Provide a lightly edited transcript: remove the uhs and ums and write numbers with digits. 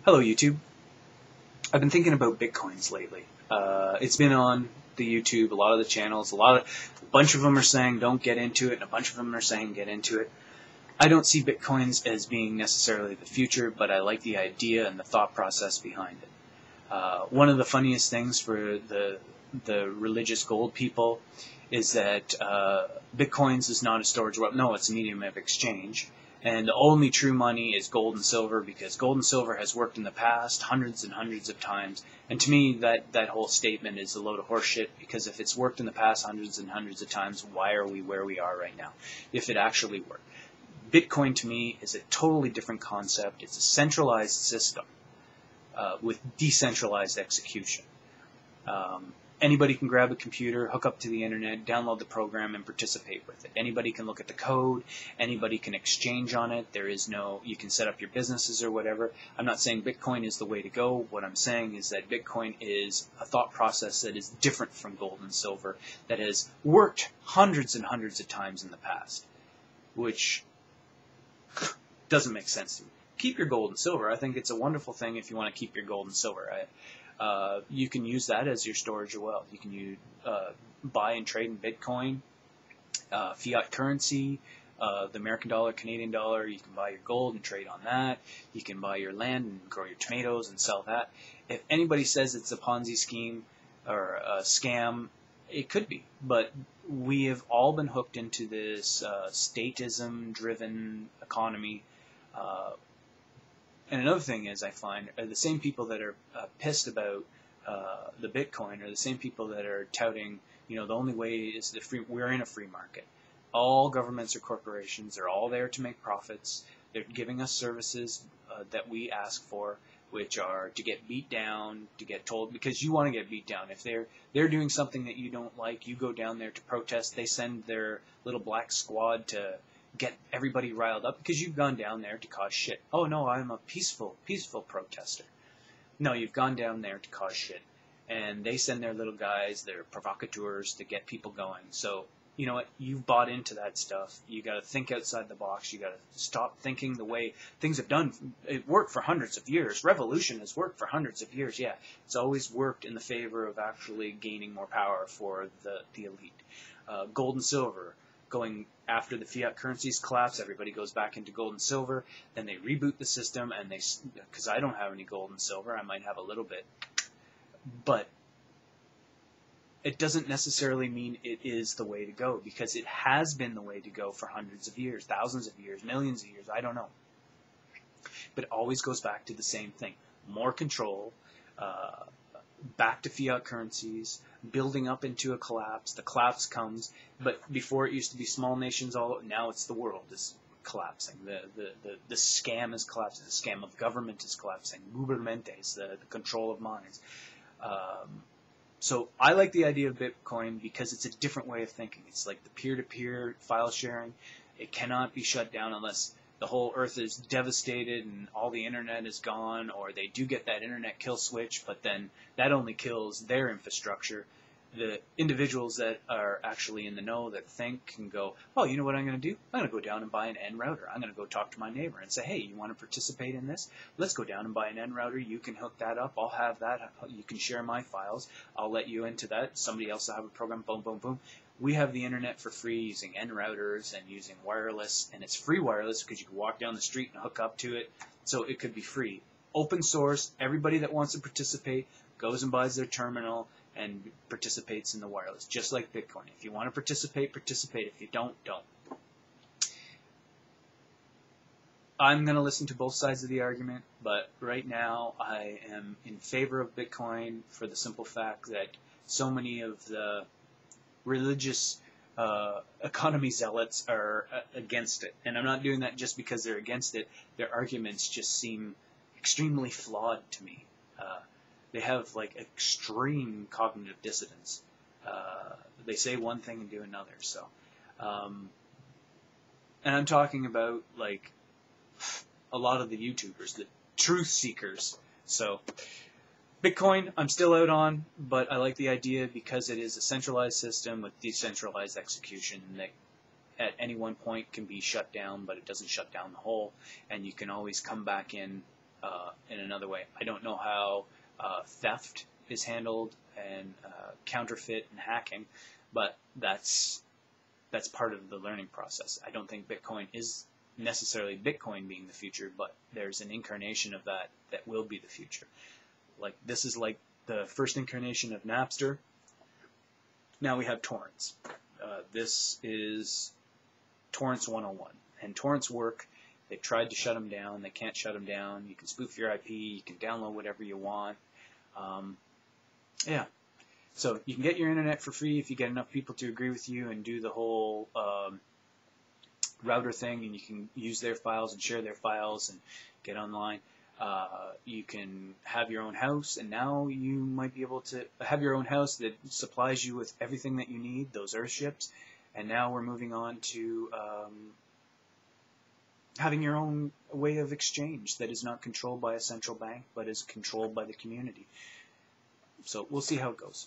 Hello, YouTube. I've been thinking about Bitcoins lately. It's been on the YouTube, a lot of the channels, a bunch of them are saying don't get into it, and a bunch of them are saying get into it. I don't see Bitcoins as being necessarily the future, but I like the idea and the thought process behind it. One of the funniest things for the religious gold people is that Bitcoins is not a storage wallet. No, it's a medium of exchange. And the only true money is gold and silver, because gold and silver has worked in the past hundreds and hundreds of times. And to me, that whole statement is a load of horseshit, because if it's worked in the past hundreds and hundreds of times, why are we where we are right now? If it actually worked. Bitcoin to me is a totally different concept. It's a centralized system with decentralized execution. Anybody can grab a computer, hook up to the internet, download the program, and participate with it. Anybody can look at the code. Anybody can exchange on it. You can set up your businesses or whatever. I'm not saying Bitcoin is the way to go. What I'm saying is that Bitcoin is a thought process that is different from gold and silver, that has worked hundreds and hundreds of times in the past, which doesn't make sense to me. Keep your gold and silver. I think it's a wonderful thing if you want to keep your gold and silver. You can use that as your storage of wealth. You can buy and trade in Bitcoin, fiat currency, the American dollar, Canadian dollar. You can buy your gold and trade on that. You can buy your land and grow your tomatoes and sell that. If anybody says it's a Ponzi scheme or a scam, it could be. But we have all been hooked into this statism-driven economy. And another thing is, I find, are the same people that are pissed about the Bitcoin are the same people that are touting, the only way is we're in a free market. All governments or corporations are all there to make profits. They're giving us services that we ask for, which are to get beat down, to get told, because you want to get beat down. If they're doing something that you don't like, you go down there to protest. They send their little black squad to get everybody riled up because you've gone down there to cause shit. Oh no, I'm a peaceful protester. No, you've gone down there to cause shit. And they send their little guys, their provocateurs, to get people going. So, you know what? You've bought into that stuff. You got to think outside the box. You got to stop thinking the way things have done. It worked for hundreds of years. Revolution has worked for hundreds of years. Yeah, it's always worked in the favor of actually gaining more power for the elite. Gold and silver. Going after the fiat currencies collapse, everybody goes back into gold and silver. Then they reboot the system, and because I don't have any gold and silver, I might have a little bit, but it doesn't necessarily mean it is the way to go, because it has been the way to go for hundreds of years, thousands of years, millions of years. I don't know, but it always goes back to the same thing: more control. Back to fiat currencies, building up into a collapse. The collapse comes, but before it used to be small nations, now it's the world is collapsing. The scam is collapsing. The scam of government is collapsing. Gubernmentes, the control of minds. So I like the idea of Bitcoin because it's a different way of thinking. It's like the peer-to-peer file sharing. It cannot be shut down unless the whole earth is devastated and all the internet is gone, or they do get that internet kill switch, but then that only kills their infrastructure. The individuals that are actually in the know, that think, can go, oh, you know what I'm going to do? I'm going to go down and buy an N router. I'm going to go talk to my neighbor and say, hey, you want to participate in this? Let's go down and buy an N router. You can hook that up. I'll have that. You can share my files. I'll let you into that. Somebody else will have a program. Boom, boom, boom. We have the internet for free using N routers and using wireless, and it's free wireless because you can walk down the street and hook up to it, so it could be free. Open source, everybody that wants to participate goes and buys their terminal and participates in the wireless, just like Bitcoin. If you want to participate, participate. If you don't, don't. I'm going to listen to both sides of the argument, but right now I am in favor of Bitcoin for the simple fact that so many of the religious economy zealots are against it. And I'm not doing that just because they're against it. Their arguments just seem extremely flawed to me. They have like extreme cognitive dissonance. They say one thing and do another. So, and I'm talking about like a lot of the YouTubers, the truth seekers. So Bitcoin, I'm still out on, but I like the idea because it is a centralized system with decentralized execution that at any one point can be shut down, but it doesn't shut down the whole, and you can always come back in in another way. I don't know how theft is handled and counterfeit and hacking, but that's part of the learning process. I don't think Bitcoin is necessarily Bitcoin being the future, but there's an incarnation of that will be the future. Like, this is like the first incarnation of Napster. Now we have torrents. This is torrents 101. And torrents work. They've tried to shut them down. They can't shut them down. You can spoof your IP. You can download whatever you want. Yeah. So you can get your internet for free if you get enough people to agree with you and do the whole router thing, and you can use their files and share their files and get online. You can have your own house, and now you might be able to have your own house that supplies you with everything that you need, those Earthships. And now we're moving on to having your own way of exchange that is not controlled by a central bank, but is controlled by the community. So we'll see how it goes.